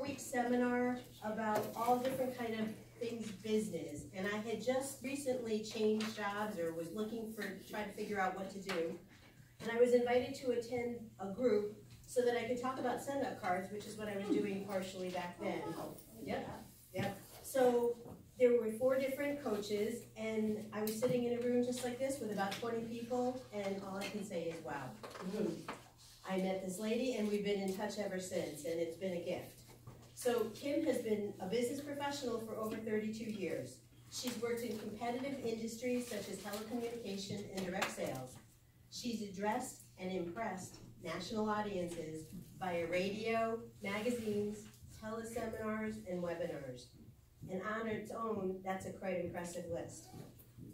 4-week seminar about all different kind of things business, and I had just recently changed jobs or was looking for, trying to figure out what to do, and I was invited to attend a group so that I could talk about send-up cards, which is what I was doing partially back then. Yep. So there were 4 different coaches, and I was sitting in a room just like this with about 20 people, and all I can say is, wow. I met this lady, and we've been in touch ever since, and it's been a gift. So Kim has been a business professional for over 32 years. She's worked in competitive industries such as telecommunication and direct sales. She's addressed and impressed national audiences via radio, magazines, teleseminars, and webinars. And on its own, that's a quite impressive list.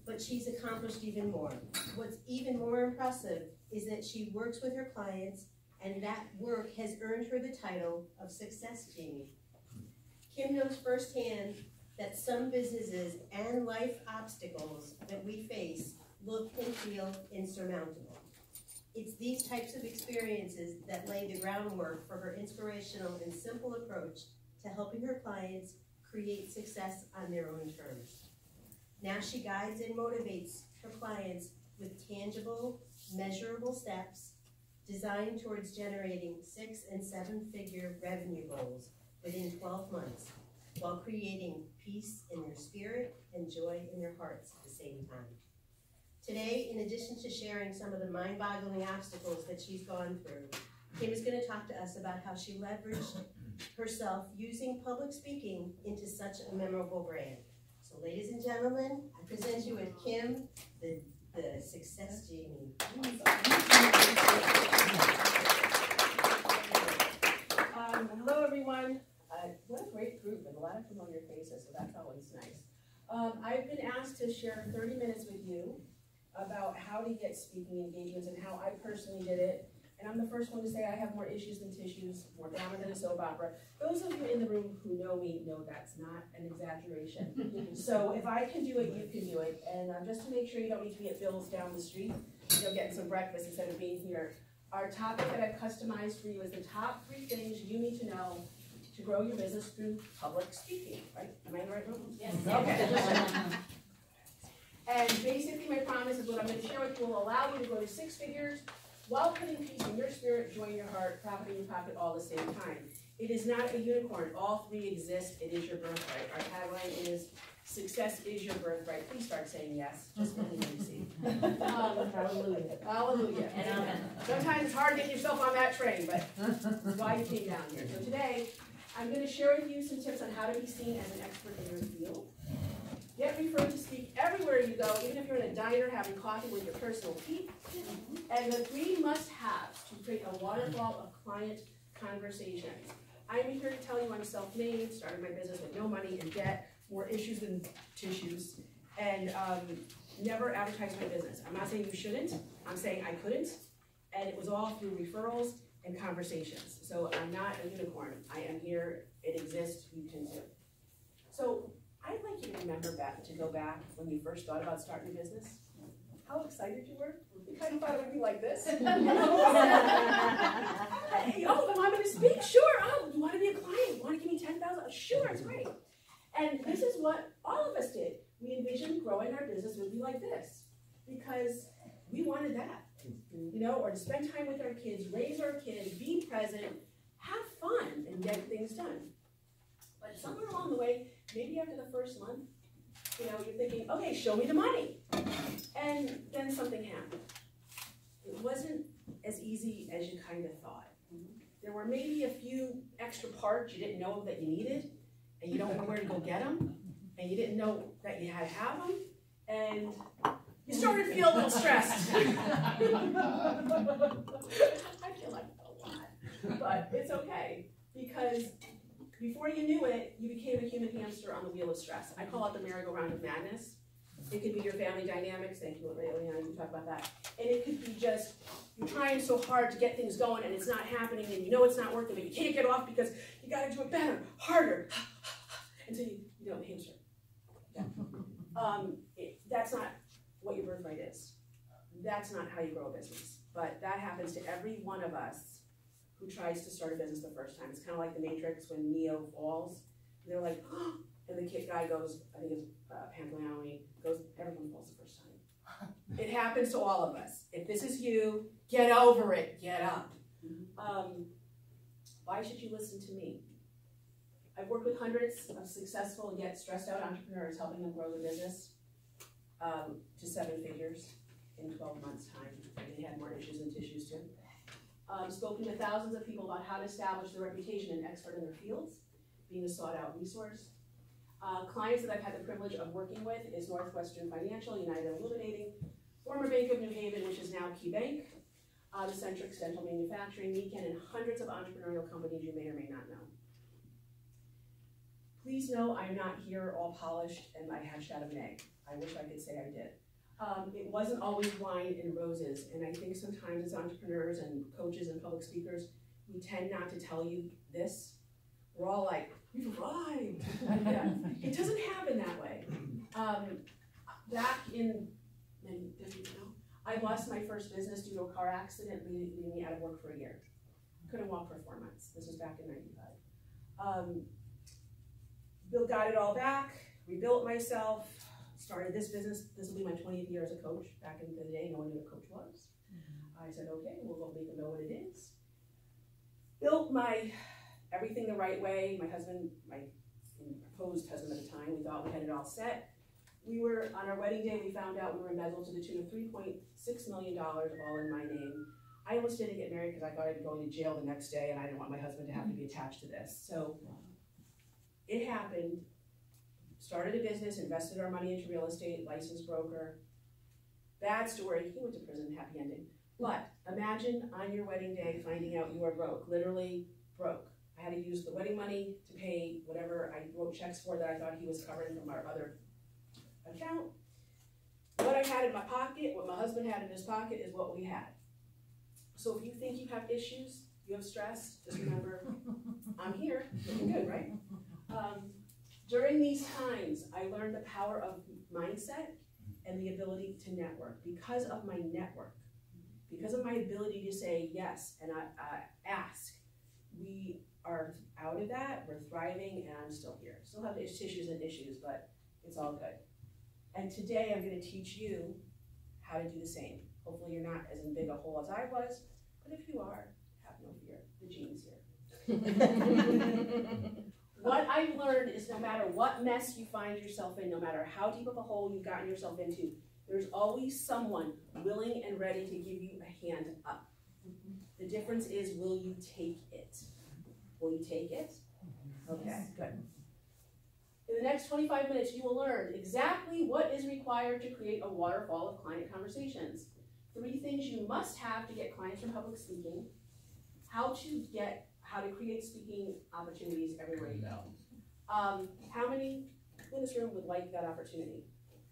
But she's accomplished even more. What's even more impressive is that she works with her clients, and that work has earned her the title of Success Genie. Kim knows firsthand that some businesses and life obstacles that we face look and feel insurmountable. It's these types of experiences that lay the groundwork for her inspirational and simple approach to helping her clients create success on their own terms. Now she guides and motivates her clients with tangible, measurable steps designed towards generating 6- and 7-figure revenue goals within 12 months, while creating peace in their spirit and joy in their hearts at the same time. Today, in addition to sharing some of the mind-boggling obstacles that she's gone through, Kim is going to talk to us about how she leveraged herself using public speaking into such a memorable brand. So ladies and gentlemen, I present you with Kim, the Success Genie. Hello everyone. What a great group and a lot of familiar faces, so that's always nice. I've been asked to share 30 minutes with you about how to get speaking engagements and how I personally did it. And I'm the first one to say I have more issues than tissues, more drama than a soap opera. Those of you in the room who know me know that's not an exaggeration. So if I can do it, you can do it. And just to make sure you don't need to be at Bill's down the street, getting some breakfast instead of being here, our topic that I've customized for you is the top 3 things you need to know to grow your business through public speaking, right? Am I in the right room? Yes. Okay. And basically my promise is what I'm going to share with you will allow you to grow to 6 figures while putting peace in your spirit, joy in your heart, profit in your pocket all at the same time. It is not a unicorn. All 3 exist. It is your birthright. Our tagline is, success is your birthright. Please start saying yes. Just for me to see. Hallelujah. Hallelujah. Amen. Sometimes it's hard getting yourself on that train, but that's why you came down here. So today, I'm going to share with you some tips on how to be seen as an expert in your field. Get referred to speak everywhere you go, even if you're in a diner having coffee with your personal teeth. And the 3 must-haves to create a waterfall of client conversations. I'm here to tell you I'm self-made, started my business with no money and debt, more issues than tissues, and never advertised my business. I'm not saying you shouldn't, I'm saying I couldn't, and it was all through referrals and conversations. So I'm not a unicorn. I am here, it exists, you can too. So I'd like you to remember, Beth, to go back when you first thought about starting a business. How excited you were? You kind of thought it would be like this. Oh, I'm going to speak? Sure. Oh, you want to be a client? You want to give me $10,000? Sure, it's great. And this is what all of us did. We envisioned growing our business would be like this because we wanted that, or to spend time with our kids, raise our kids, be present, have fun, and get things done. But somewhere along the way, maybe after the first month, you're thinking, okay, show me the money. And then something happened. It wasn't as easy as you kind of thought. There were maybe a few extra parts you didn't know that you needed, and you don't know where to go get them, and you didn't know that you had to have them, and you started to feel a little stressed. I feel like a lot, but it's okay, because before you knew it, you became a human hamster on the wheel of stress. I call it the merry-go-round of madness. It could be your family dynamics. Thank you, Leanna, you talk about that. And it could be just you're trying so hard to get things going and it's not happening and you know it's not working, but you can't get off because you got to do it better, harder, until you don't hamster. Yeah. That's not what your birthright is. That's not how you grow a business. But that happens to every one of us who tries to start a business the first time. It's kind of like the Matrix when Neo falls. And they're like, oh, and the kid guy goes, I think it's Pantaleone, goes, everyone falls the first time. It happens to all of us. If this is you, get over it, get up. Why should you listen to me? I've worked with hundreds of successful yet stressed out entrepreneurs, helping them grow their business to 7 figures in 12 months' time. And they had more issues than tissues too. Spoken to thousands of people about how to establish their reputation and expert in their fields, being a sought-out resource. Clients that I've had the privilege of working with is Northwestern Financial, United Illuminating, former Bank of New Haven, which is now Key Bank, the Centrix Dental Manufacturing, Weekend, and hundreds of entrepreneurial companies you may or may not know. Please know I'm not here all polished and I hatched out of an egg. I wish I could say I did. It wasn't always wine and roses, and I think sometimes as entrepreneurs and coaches and public speakers, we tend not to tell you this. We're all like, we've arrived. Yeah. It doesn't happen that way. Back in, I lost my first business due to a car accident, leaving me out of work for a year. Couldn't walk for 4 months. This was back in '95. Bill got it all back, rebuilt myself, started this business. This will be my 20th year as a coach. Back in the day, no one knew what a coach was. I said, okay, we'll make them know what it is. Built my everything the right way. My husband, my proposed husband at the time, we thought we had it all set. We were, on our wedding day, we found out we were embezzled to the tune of $3.6 million, all in my name. I almost didn't get married because I thought I'd be going to jail the next day and I didn't want my husband to have to be attached to this. So it happened. Started a business, invested our money into real estate, licensed broker. Bad story, he went to prison, happy ending. But imagine on your wedding day finding out you are broke, literally broke. I had to use the wedding money to pay whatever I wrote checks for that I thought he was covering from our other account. What I had in my pocket, what my husband had in his pocket is what we had. So if you think you have issues, you have stress, just remember, I'm here, looking good, right? During these times, I learned the power of mindset and the ability to network. Because of my network, because of my ability to say yes and ask, we are out of that, we're thriving, and I'm still here. Still have issues and issues, but it's all good. And today I'm going to teach you how to do the same. Hopefully you're not as in big a hole as I was, but if you are, have no fear. The genie's here. What I've learned is no matter what mess you find yourself in, no matter how deep of a hole you've gotten yourself into, there's always someone willing and ready to give you a hand up. The difference is, will you take it? Will you take it? Okay, good. In the next 25 minutes, you will learn exactly what is required to create a waterfall of client conversations. 3 things you must have to get clients from public speaking, how to create speaking opportunities everywhere you go. How many in this room would like that opportunity?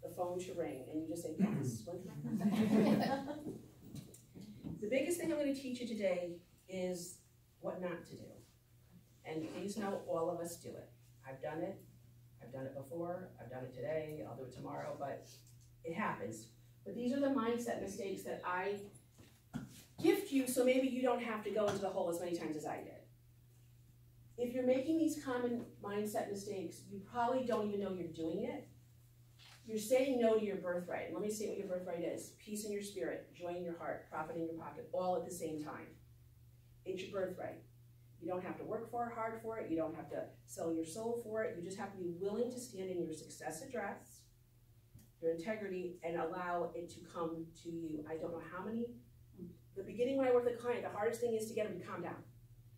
The phone should ring and you just say, yes, when can I come? The biggest thing I'm going to teach you today is what not to do. And please know all of us do it. I've done it before, I've done it today, I'll do it tomorrow, but it happens. But these are the mindset mistakes that I gift you so maybe you don't have to go into the hole as many times as I did. If you're making these common mindset mistakes, you probably don't even know you're doing it. You're saying no to your birthright. And let me say what your birthright is. Peace in your spirit, joy in your heart, profit in your pocket, all at the same time. It's your birthright. You don't have to work hard for it. You don't have to sell your soul for it. You just have to be willing to stand in your success address, your integrity, and allow it to come to you. I don't know how many. The beginning when I work with a client, the hardest thing is to get them to calm down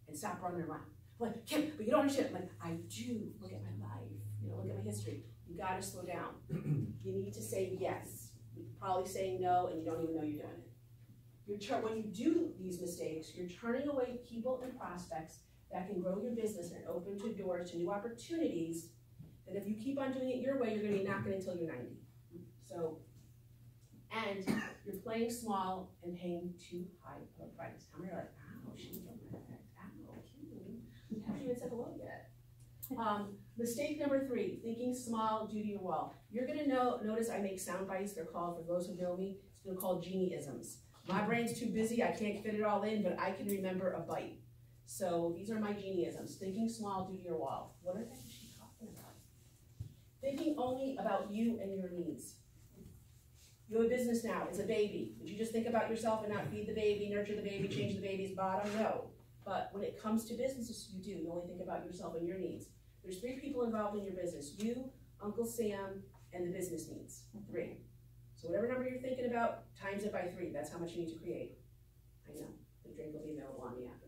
and stop running around. I'm like, Kim, but you don't understand. I'm like, I do. Look at my life. Look at my history. You got to slow down. You need to say yes. You're probably saying no, and you don't even know you're doing it. When you do these mistakes, you're turning away people and prospects that can grow your business and open doors to new opportunities that if you keep on doing it your way, you're going to be knocking until you're 90. So, and you're playing small and paying too high of a price. How many are like, ow, she was on that. Ow, you haven't even said hello yet. Mistake number 3, thinking small due to your wall. You're going to notice I make sound bites. They're called, for those who know me, they're called genie-isms. My brain's too busy. I can't fit it all in, but I can remember a bite. So these are my genieisms. Thinking small, do to your wall. What the heck is she talking about? Thinking only about you and your needs. You have a business now, it's a baby. Did you just think about yourself and not feed the baby, nurture the baby, change the baby's bottom? No. But when it comes to businesses, you do. You only think about yourself and your needs. There's 3 people involved in your business. You, Uncle Sam, and the business needs. 3. So whatever number you're thinking about, times it by 3. That's how much you need to create. I know. The drink will be available on me after the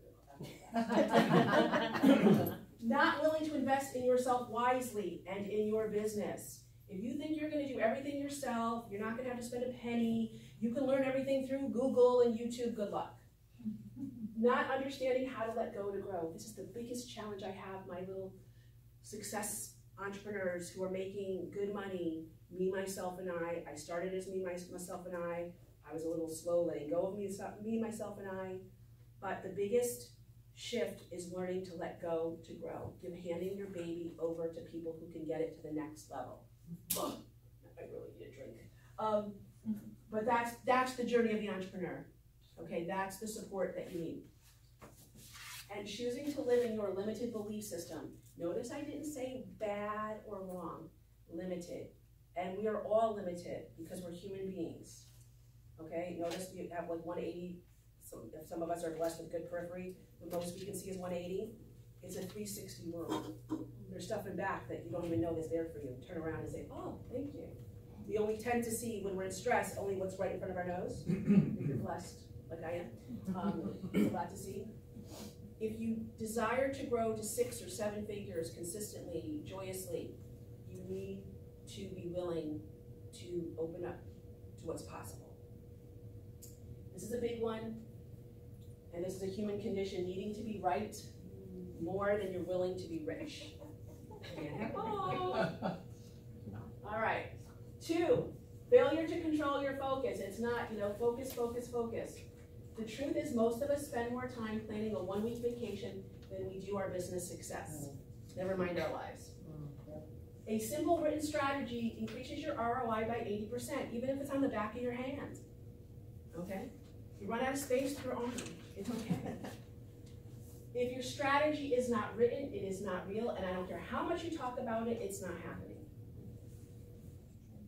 Not willing to invest in yourself wisely and in your business. If you think you're going to do everything yourself, you're not going to have to spend a penny, you can learn everything through Google and YouTube, good luck. Not understanding how to let go to grow. This is the biggest challenge I have, my little success entrepreneurs who are making good money, me, myself, and I started as me, myself, and I was a little slow letting go of me, myself, and I. But the biggest shift is learning to let go to grow. Handing your baby over to people who can get it to the next level. Oh, I really need a drink. But that's the journey of the entrepreneur. Okay, that's the support that you need. And choosing to live in your limited belief system. Notice I didn't say bad or wrong. Limited. And we are all limited because we're human beings. Okay, notice we have like 180. Some of us are blessed with good periphery. The most we can see is 180. It's a 360 world. There's stuff in back that you don't even know is there for you. Turn around and say, oh, thank you. We only tend to see, when we're in stress, only what's right in front of our nose. If you're blessed, like I am, there's a lot to see. If you desire to grow to 6 or 7 figures consistently, joyously, you need to be willing to open up to what's possible. This is a big one, and this is a human condition, needing to be right more than you're willing to be rich. All right. 2, failure to control your focus. It's not, focus, focus, focus. The truth is most of us spend more time planning a 1-week vacation than we do our business success. Never mind our lives. A simple written strategy increases your ROI by 80%, even if it's on the back of your hand. Okay? You run out of space with your arm. It's okay. If your strategy is not written, it is not real, and I don't care how much you talk about it, it's not happening.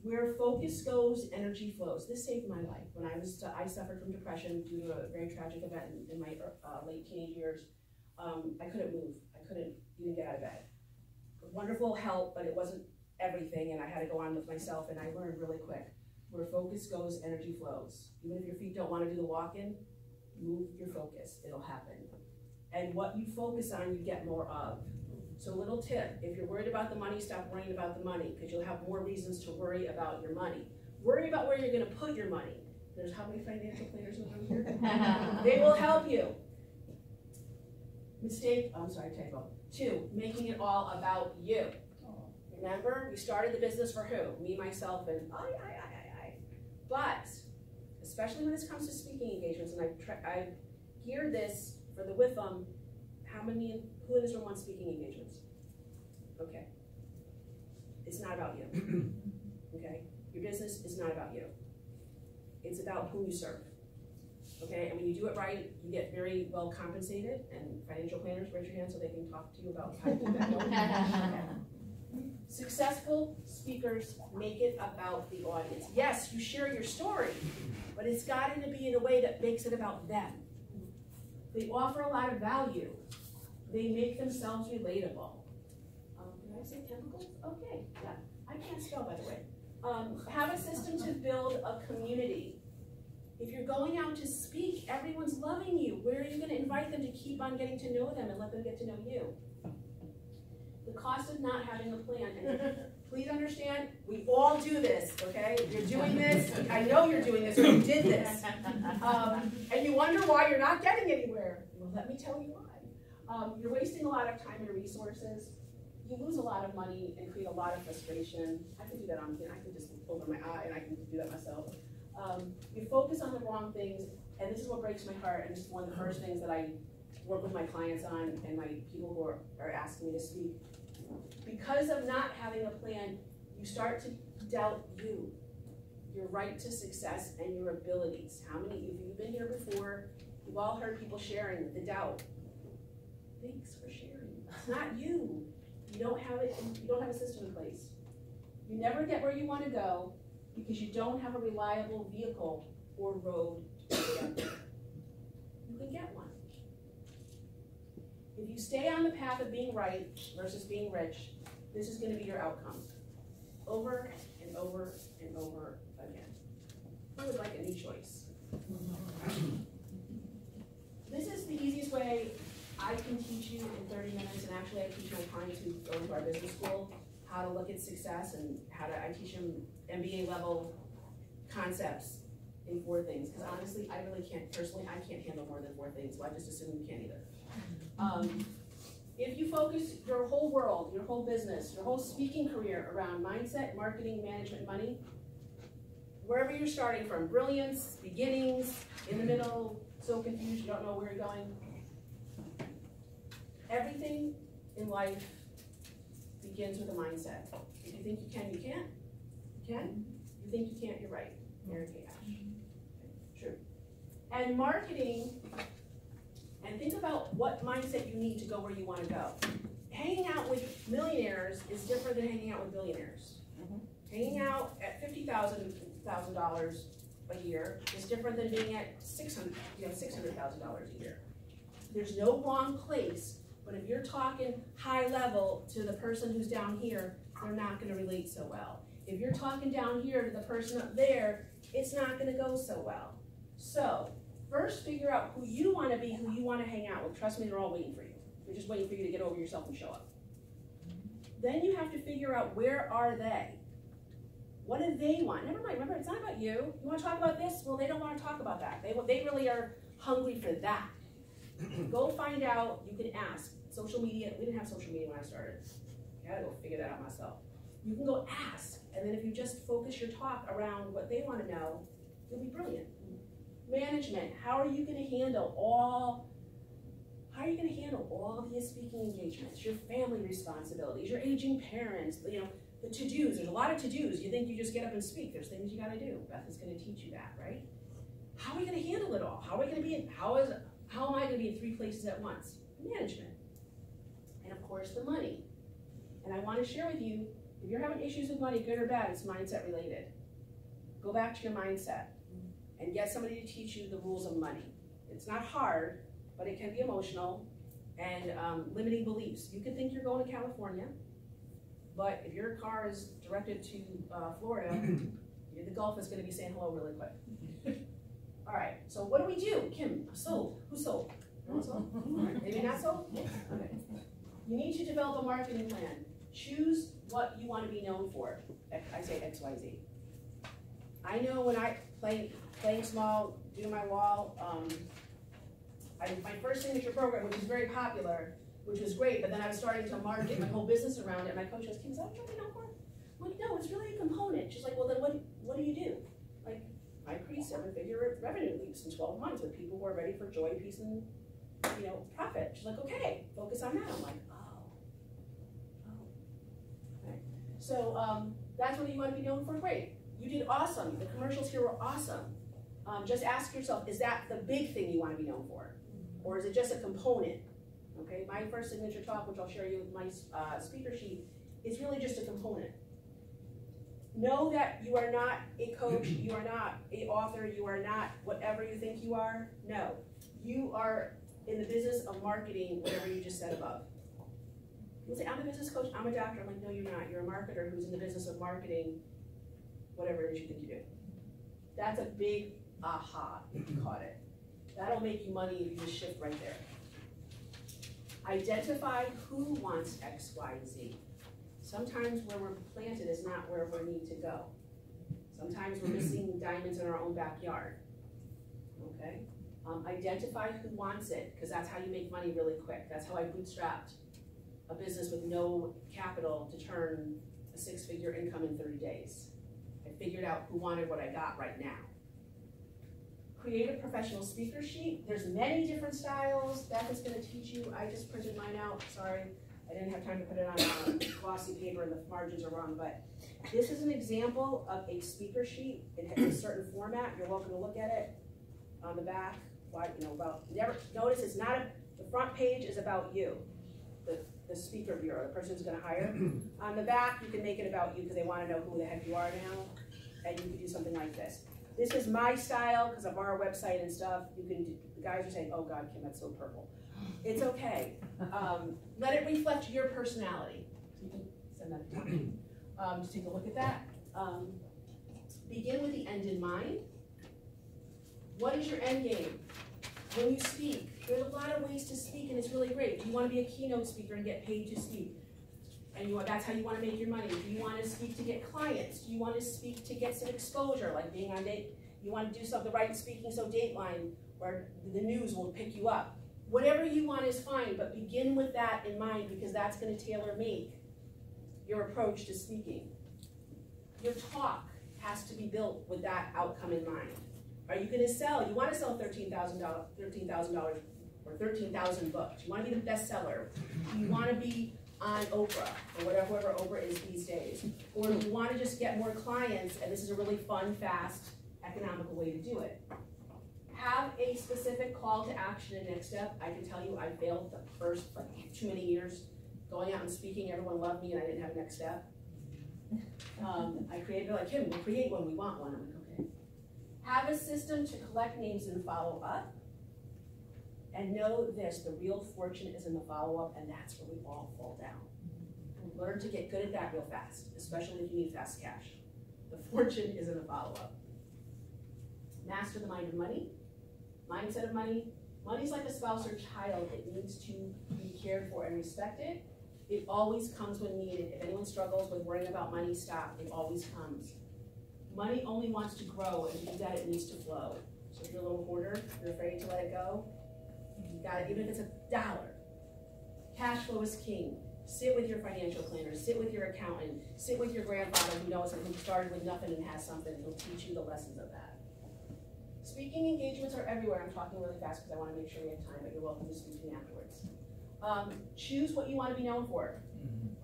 Where focus goes, energy flows. This saved my life. When I suffered from depression due to a very tragic event in my late teenage years. I couldn't move. I couldn't even get out of bed. Wonderful help, but it wasn't everything, and I had to go on with myself, and I learned really quick. Where focus goes, energy flows. Even if your feet don't want to do the walk-in, move your focus. It'll happen. And what you focus on, you get more of. So little tip, if you're worried about the money, stop worrying about the money, because you'll have more reasons to worry about your money. Worry about where you're going to put your money. There's how many financial planners in the room here? They will help you. Typo. 2, making it all about you. Remember, we started the business for who? Me, myself, and I. But, especially when this comes to speaking engagements, and I've geared this for the WIFM, who in this room wants speaking engagements? Okay. It's not about you. Okay? Your business is not about you. It's about who you serve. Okay? And when you do it right, you get very well compensated, and financial planners, raise your hand so they can talk to you about how to do that. Okay. Successful speakers make it about the audience. Yes, you share your story, but it's got to be in a way that makes it about them. They offer a lot of value. They make themselves relatable. Did I say chemicals? Okay, yeah. I can't spell, by the way. Have a system to build a community. If you're going out to speak, everyone's loving you. Where are you going to invite them to keep on getting to know them and let them get to know you? The cost of not having a plan. And please understand, we all do this, okay? You're doing this. I know you're doing this, or you did this. And you wonder why you're not getting anywhere. Well, let me tell you why. You're wasting a lot of time and resources. You lose a lot of money and create a lot of frustration. I can do that I can just open my eye and I can do that myself. You focus on the wrong things, and this is what breaks my heart, and this is one of the first things that I work with my clients on and my people who are asking me to speak. Because of not having a plan, you start to doubt you, your right to success, and your abilities. How many of you have been here before? You've all heard people sharing the doubt. Thanks for sharing. It's not you. You don't have it. You don't have a system in place. You never get where you want to go because you don't have a reliable vehicle or road to get there. You can get one. If you stay on the path of being right versus being rich, this is going to be your outcome. Over and over and over again. I would like a new choice. This is the easiest way I can teach you in 30 minutes, and actually I teach my clients who go into our business school how to look at success and I teach them MBA level concepts in 4 things. Because honestly, I really can't, personally, I can't handle more than 4 things, so I just assume you can't either. If you focus your whole world, your whole business, your whole speaking career around mindset, marketing, management, money, wherever you're starting from, brilliance, beginnings, in the middle, so confused you don't know where you're going, everything in life begins with a mindset. If you think you can, you can't. You can. You think you can't, you're right. Mary Kay Ash. Okay. True. And marketing, and think about what mindset you need to go where you want to go. Hanging out with millionaires is different than hanging out with billionaires. Hanging out at $50,000 a year is different than being at $600,000 a year. There's no wrong place, but if you're talking high level to the person who's down here, they're not going to relate so well. If you're talking down here to the person up there, it's not going to go so well. So first, figure out who you want to be, who you want to hang out with. Trust me, they're all waiting for you. They're just waiting for you to get over yourself and show up. Then you have to figure out, where are they? What do they want? Never mind, remember, it's not about you. You want to talk about this? Well, they don't want to talk about that. They really are hungry for that. Go find out. You can ask. Social media, we didn't have social media when I started. I had to go figure that out myself. You can go ask, and then if you just focus your talk around what they want to know, you'll be brilliant. Management, how are you going to handle all the speaking engagements, your family responsibilities, your aging parents, the to-dos. There's a lot of to-dos. You think you just get up and speak. There's things you got to do. Beth is going to teach you that, right? How are we going to handle it all? How am I going to be in 3 places at once? Management. And of course, the money. And I want to share with you, if you're having issues with money, good or bad, it's mindset related. Go back to your mindset and get somebody to teach you the rules of money. It's not hard, but it can be emotional and limiting beliefs. You can think you're going to California, but if your car is directed to Florida, the Gulf is going to be saying hello really quick. All right, so what do we do? Kim, sold. Who sold? No one sold? Maybe not sold? Okay. You need to develop a marketing plan. Choose what you want to be known for. I say X, Y, Z. I know when I playing small, doing my wall, my first signature program, which was very popular, which was great, but then I was starting to market my whole business around it. My coach goes, Kim, is that what you're known for? I'm like, no, it's really a component. She's like, well, then what do you do? Like, I create 7-figure revenue leaps in 12 months with people who are ready for joy, peace, and profit. She's like, okay, focus on that. I'm like, okay. So that's what you want to be known for. Great. You did awesome. The commercials here were awesome. Just ask yourself, is that the big thing you want to be known for? Or is it just a component? Okay, my first signature talk, which I'll share you with my speaker sheet, is really just a component. Know that you are not a coach, you are not an author, you are not whatever you think you are. No, you are in the business of marketing whatever you just said above. You say, I'm a business coach, I'm a doctor. I'm like, no, you're not. You're a marketer who's in the business of marketing whatever it is you think you do. That's a big aha if you caught it. That'll make you money if you just shift right there. Identify who wants X, Y, Z. Sometimes where we're planted is not where we need to go. Sometimes we're missing diamonds in our own backyard. Okay? Identify who wants it, because that's how you make money really quick. That's how I bootstrapped a business with no capital to turn a 6-figure income in 30 days. I figured out who wanted what I got right now. Create a professional speaker sheet. There's many different styles. Beth is going to teach you. I just printed mine out. Sorry, I didn't have time to put it on glossy paper and the margins are wrong, but this is an example of a speaker sheet. It has a certain format. You're welcome to look at it on the back. Notice it's not the The front page is about you, the speaker bureau, the person who's going to hire. On the back, you can make it about you because they want to know who the heck you are now, and you can do something like this. This is my style because of our website and stuff. You can do, the guys are saying, "Oh God, Kim, that's so purple." It's okay. Let it reflect your personality. So you can send that to me. Just take a look at that. Begin with the end in mind. What is your end game? When you speak, there's a lot of ways to speak, and it's really great. Do you want to be a keynote speaker and get paid to speak? And that's how you want to make your money. Do you want to speak to get clients? Do you want to speak to get some exposure, like being on date? You want to do something right, speaking so Dateline, where the news will pick you up. Whatever you want is fine, but begin with that in mind because that's going to tailor-make your approach to speaking. Your talk has to be built with that outcome in mind. Are you going to sell? You want to sell $13,000 or 13,000 books. You want to be the bestseller. You want to be on Oprah or whatever Oprah is these days. Or you want to just get more clients, and this is a really fun, fast, economical way to do it. Have a specific call to action and next step. I can tell you I failed the first too many years going out and speaking. Everyone loved me and I didn't have a next step. I created like, Kim, we'll create one, we want one. I'm like, okay. Have a system to collect names and follow up. And know this, the real fortune is in the follow-up, and that's where we all fall down. Learn to get good at that real fast, especially if you need fast cash. The fortune is in the follow-up. Master the mind of money. Mindset of money. Money's like a spouse or child. It needs to be cared for and respected. It always comes when needed. If anyone struggles with worrying about money, stop. It always comes. Money only wants to grow, and to do that, it needs to flow. So if you're a little hoarder, you're afraid to let it go, you got it, even if it's $1. Cash flow is king. Sit with your financial planner, sit with your accountant, sit with your grandfather who knows and who started with nothing and has something. He'll teach you the lessons of that. Speaking engagements are everywhere. I'm talking really fast because I want to make sure we have time, but you're welcome to speak to me afterwards. Choose what you want to be known for.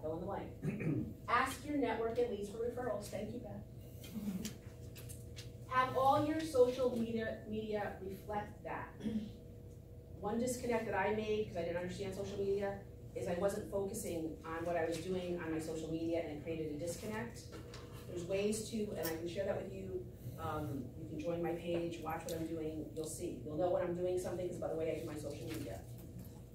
Fill in the blank. Ask your network and leads for referrals. Thank you, Beth. Have all your social media reflect that. One disconnect that I made because I didn't understand social media is I wasn't focusing on what I was doing on my social media, and it created a disconnect. There's ways to, and I can share that with you. You can join my page, watch what I'm doing, you'll see. You'll know when I'm doing something because by the way I do my social media.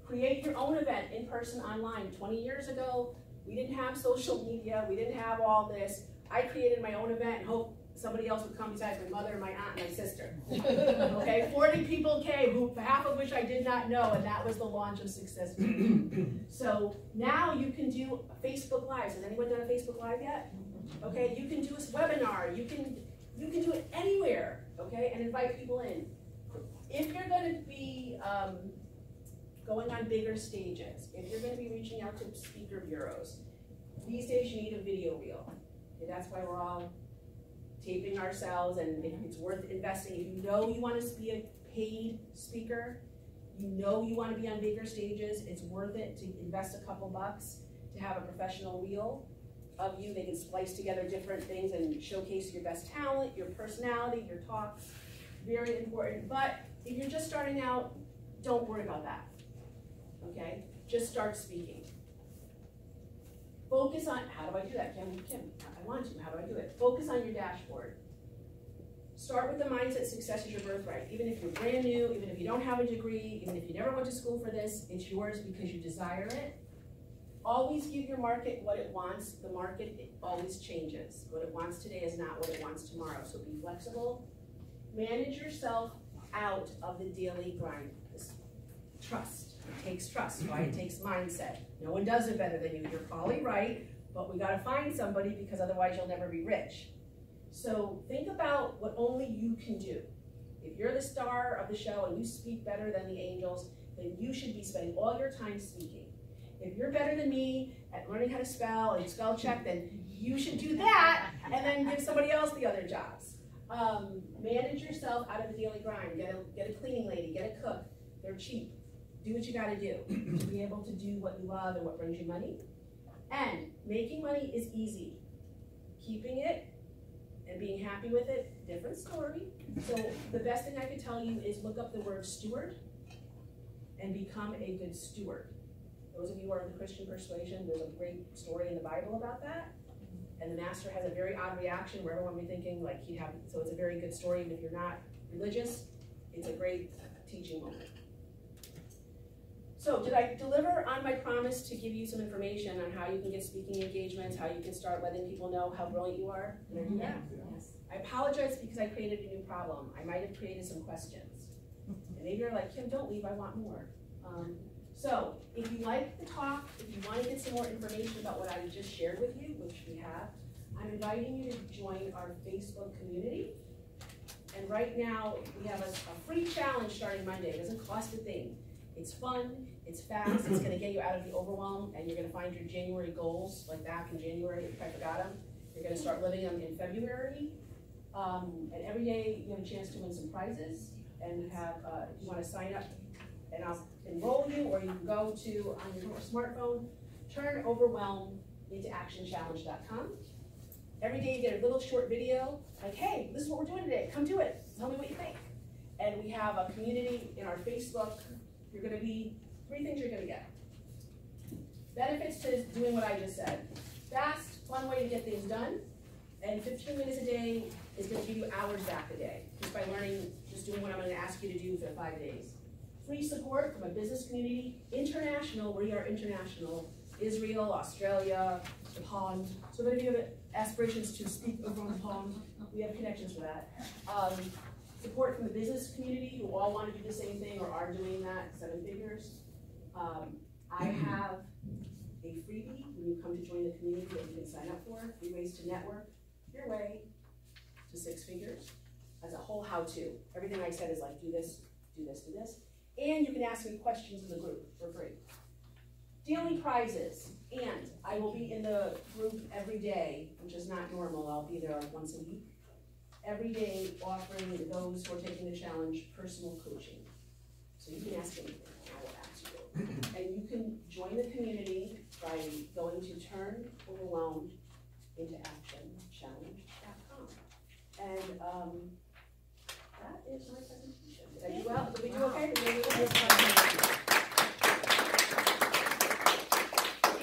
Create your own event, in person, online. 20 years ago, we didn't have social media, we didn't have all this. I created my own event and hoped somebody else would come besides my mother, my aunt, and my sister. Okay, 40 people came, half of which I did not know, and that was the launch of Success. So now you can do Facebook Lives. Has anyone done a Facebook Live yet? Okay, you can do a webinar. You can do it anywhere. Okay, and invite people in. If you're going to be going on bigger stages, if you're going to be reaching out to speaker bureaus, these days you need a video reel. Okay, that's why we're all taping ourselves, and it's worth investing. If you know you want to be a paid speaker, you know you want to be on bigger stages, it's worth it to invest a couple bucks to have a professional reel of you. They can splice together different things and showcase your best talent, your personality, your talks. Very important. But if you're just starting out, don't worry about that. Okay? Just start speaking. Focus on, how do I do that, Kim? I want to, how do I do it? Focus on your dashboard. Start with the mindset success is your birthright. Even if you're brand new, even if you don't have a degree, even if you never went to school for this, it's yours because you desire it. Always give your market what it wants. The market always changes. What it wants today is not what it wants tomorrow, so be flexible. Manage yourself out of the daily grind. This trust. It takes trust, right? It takes mindset. No one does it better than you. You're probably right, but we got to find somebody because otherwise you'll never be rich. So think about what only you can do. If you're the star of the show and you speak better than the angels, then you should be spending all your time speaking. If you're better than me at learning how to spell and spell check, then you should do that and then give somebody else the other jobs. Manage yourself out of the daily grind. Get a cleaning lady, get a cook. They're cheap. Do what you got to do to be able to do what you love and what brings you money. And making money is easy. Keeping it and being happy with it, different story. So the best thing I could tell you is look up the word steward and become a good steward. Those of you who are of the Christian persuasion, there's a great story in the Bible about that. And the master has a very odd reaction where everyone will be thinking like he'd have, so it's a very good story. And if you're not religious, it's a great teaching moment. So did I deliver on my promise to give you some information on how you can get speaking engagements, how you can start letting people know how brilliant you are? Did I do that? Yes. I apologize because I created a new problem. I might have created some questions. And maybe you're like, Kim, don't leave, I want more. So if you like the talk, if you want to get some more information about what I just shared with you, which we have, I'm inviting you to join our Facebook community. And right now, we have a free challenge starting Monday. It doesn't cost a thing. It's fun, it's fast, it's gonna get you out of the overwhelm, and you're gonna find your January goals, like back in January, if I forgot them. You're gonna start living them in February. And every day, you have a chance to win some prizes. And you have, if you wanna sign up, and I'll enroll you, or you can go to, on your smartphone, turnoverwhelm-into-action-challenge.com. Every day you get a little short video, like, hey, this is what we're doing today, come do it, tell me what you think. And we have a community in our Facebook. You're gonna be, 3 things you're gonna get. Benefits to doing what I just said. Fast, fun way to get things done, and 15 minutes a day is gonna give you hours back a day, just by learning, just doing what I'm gonna ask you to do for 5 days. Free support from a business community, international, we are international, Israel, Australia, the pond. So many of you have aspirations to speak over on the pond. We have connections for that. Support from the business community who all want to do the same thing or are doing that, 7 figures. I have a freebie when you come to join the community that you can sign up for, 3 ways to network your way to 6 figures as a whole how-to. Everything I said is like, do this, do this, do this. And you can ask me questions in the group for free. Daily prizes, and I will be in the group every day, which is not normal. I'll be there once a week. Every day offering those who are taking the challenge personal coaching. So you can ask anything, and I will ask you. And you can join the community by going to turnoverwhelmed-into-action-challenge.com. And that is my presentation. Did I do well? Did we do okay? Did we do okay?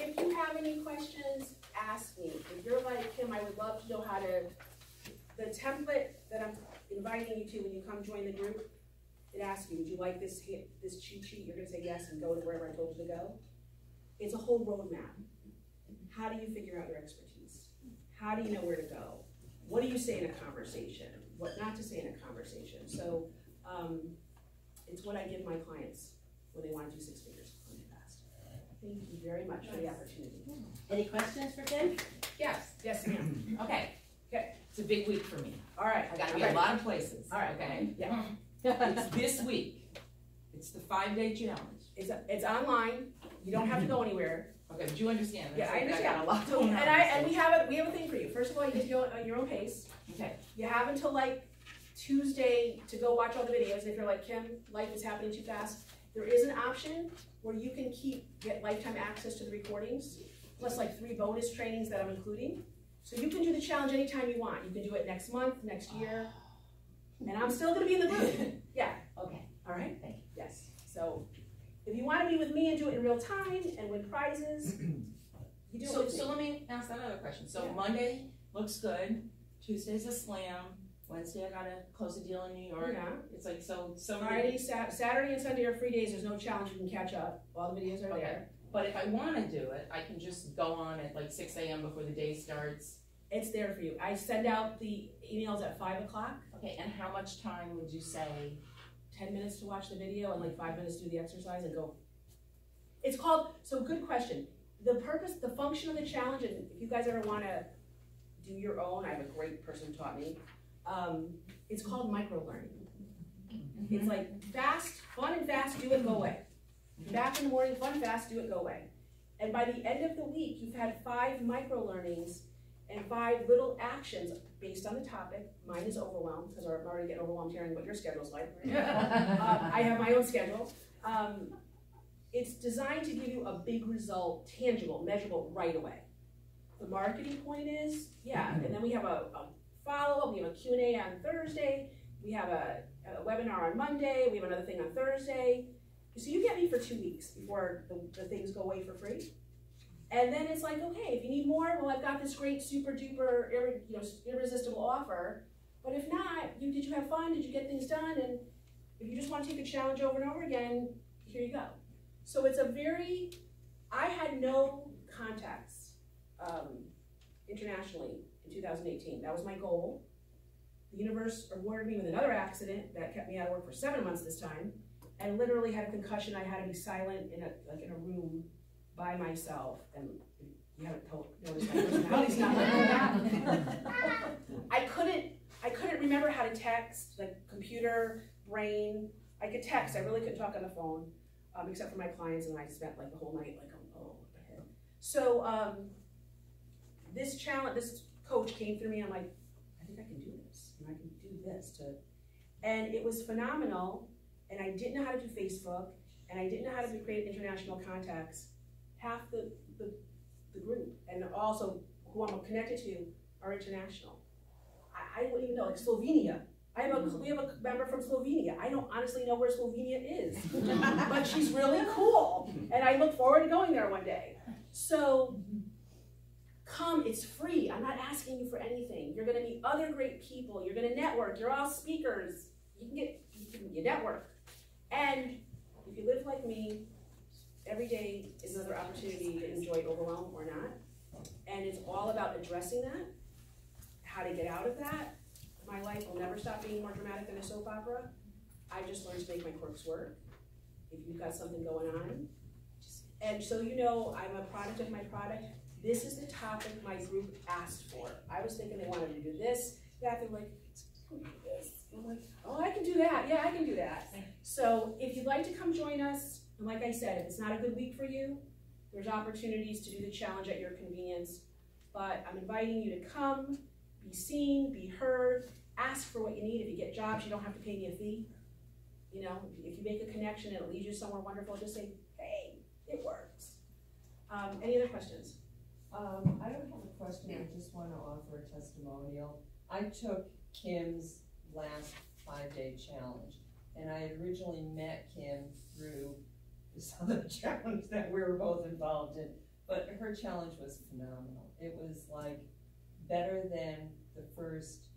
If you have any questions, ask me. If you're like Kim, I would love to know how to. The template that I'm inviting you to when you come join the group, it asks you, would you like this cheat sheet? You're going to say yes and go to wherever I told you to go. It's a whole roadmap. How do you figure out your expertise? How do you know where to go? What do you say in a conversation? What not to say in a conversation? So it's what I give my clients when they want to do 6 figures really fast. Thank you very much for the opportunity. Any questions for Kim? Yes. Yes, ma'am. Okay. Okay. It's a big week for me. All right. I got to be a lot of places. All right. Okay. Yeah. It's this week. It's the 5-day challenge. It's online. You don't have to go anywhere. Okay, but you understand. Yeah, I understand. I got a lot going on. And we have a thing for you. First of all, you get to go at your own pace. Okay. You have until like Tuesday to go watch all the videos. And if you're like, Kim, life is happening too fast, there is an option where you can get lifetime access to the recordings, plus like 3 bonus trainings that I'm including. So you can do the challenge anytime you want. You can do it next month, next year, and I'm still going to be in the group. Yeah. Okay. All right. Thank you. Yes. So if you want to be with me and do it in real time and win prizes, you do it with me. So let me ask that other question. So Yeah. Monday looks good. Tuesday's a slam. Wednesday I gotta close a deal in New York. Yeah. It's like so. Friday, Saturday, and Sunday are free days. There's no challenge. You can catch up. All the videos are there. But if I want to do it, I can just go on at like 6 a.m. before the day starts. It's there for you. I send out the emails at 5 o'clock. Okay, and how much time would you say? 10 minutes to watch the video and like 5 minutes to do the exercise and go. It's called, so good question. The purpose, the function of the challenge, and if you guys ever want to do your own, I have a great person who taught me. It's called micro-learning. It's like fast, fun and fast, do it, go away. Back in the morning, fun, fast, do it, go away. And by the end of the week, you've had 5 micro-learnings and 5 little actions based on the topic. Mine is overwhelmed, because I'm already getting overwhelmed hearing what your schedule's like. I have my own schedule. It's designed to give you a big result, tangible, measurable, right away. The marketing point is, yeah, and then we have a follow-up, we have a Q&A on Thursday, we have a webinar on Monday, we have another thing on Thursday. So you get me for 2 weeks before the things go away for free. And then it's like, okay, if you need more, well, I've got this great super duper irresistible offer. But if not, did you have fun? Did you get things done? And if you just want to take the challenge over and over again, here you go. So it's I had no contacts internationally in 2018. That was my goal. The universe rewarded me with another accident that kept me out of work for 7 months this time. And literally had a concussion. I had to be silent in a room by myself. And you haven't noticed my personality's not like that. I couldn't remember how to text, like computer, brain. I could text. I really couldn't talk on the phone, except for my clients, and I spent like the whole night like, oh, my head. So this coach came through me. I'm like, I think I can do this, and I can do this and it was phenomenal. And I didn't know how to do Facebook, and I didn't know how to create international contacts. Half the group, and also who I'm connected to, are international. I wouldn't even know, like Slovenia. We have a member from Slovenia. I don't honestly know where Slovenia is, but she's really cool, and I look forward to going there one day. So come, it's free. I'm not asking you for anything. You're going to meet other great people. You're going to network. You're all speakers. You network. And if you live like me, every day is another opportunity to enjoy overwhelm or not. And it's all about addressing that, how to get out of that. My life will never stop being more dramatic than a soap opera. I just learned to make my quirks work. If you've got something going on. And so you know I'm a product of my product. This is the topic my group asked for. I was thinking they wanted to do this, that, they're like, this. I'm like, oh, I can do that. Yeah, I can do that. So if you'd like to come join us, and like I said, if it's not a good week for you, there's opportunities to do the challenge at your convenience. But I'm inviting you to come, be seen, be heard, ask for what you need. If you get jobs, you don't have to pay me a fee. You know, if you make a connection and it leads you somewhere wonderful, just say, hey, it works. Any other questions? I don't have a question. I just want to offer a testimonial. I took Kim's last 5-day challenge, and I had originally met Kim through this other challenge that we were both involved in, but her challenge was phenomenal. It was like better than the first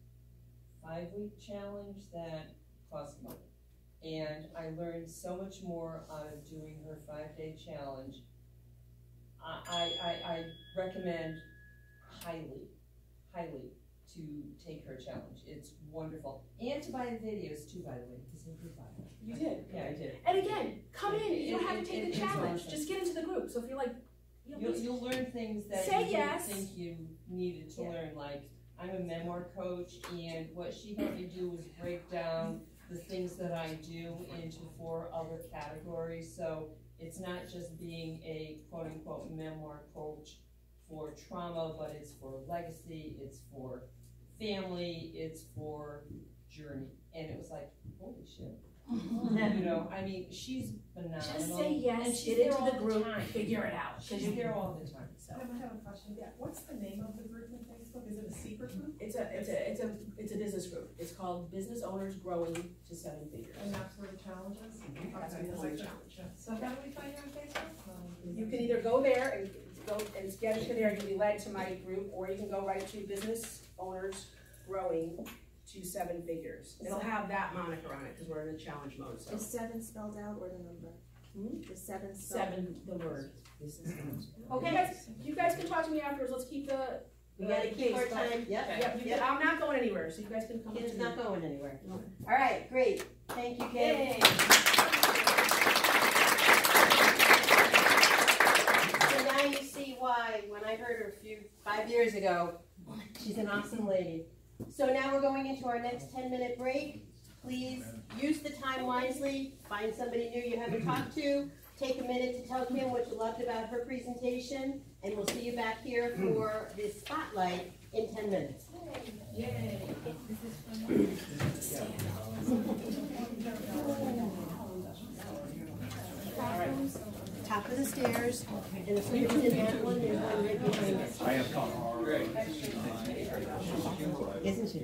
5-week challenge that cost money. And I learned so much more out of doing her 5-day challenge. I recommend highly to take her challenge. It's wonderful. And to buy the videos too, by the way, because I did buy them. You did? Yeah, I did. And again, come in. You don't have to take the challenge. Awesome. Just get into the group. So if you're like, You'll learn things that say you yes. didn't think you needed to learn. Like, I'm a memoir coach, and what she helped me do was break down the things that I do into 4 other categories. So it's not just being a quote-unquote memoir coach for trauma, but it's for legacy, it's for family, it's for journey. And it was like, holy shit. You know, I mean, she's phenomenal. Just say yes, and she's get there into all the group, time. figure it out. She's there all the time. So I have a question. Yeah, what's the name of the group on Facebook? Is it a secret group? it's a business group. It's called Business Owners Growing to 7 Figures. And that's where the challenge is? That's Okay, the like challenge. So how do we find you on Facebook? You can either go there and get into there, you'll be led to my group, or you can go right to Business Owners Growing to 7 Figures. It'll have that moniker on it because we're in the challenge mode. So. Is 7 spelled out or the number? Is 7 spelled 7, the word. Okay, you guys can talk to me afterwards. Let's keep the. We gotta keep our case time. Yep. I'm not going anywhere, so you guys can come. Kim's to me. not going anywhere. All right, great. Thank you, Kim. Yay. So now you see why, when I heard her 5 years ago, she's an awesome lady. So now we're going into our next 10-minute break. Please use the time wisely. Find somebody new you haven't talked to. Take a minute to tell Kim what you loved about her presentation, and we'll see you back here for the spotlight in 10 minutes. Yay. Top of the stairs, and if we in that one, there's one right behind us. I have come. Great. Isn't she?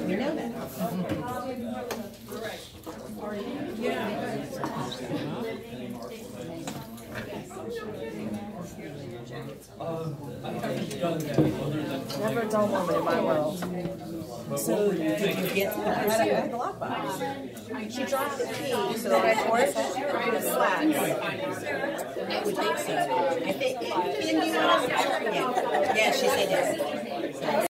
We know that. Yeah. Never a dull moment in my world. So did you get to the person? I the lockbox. She dropped the key, so I tore it into slats. I would think so. I think, yeah, she said that.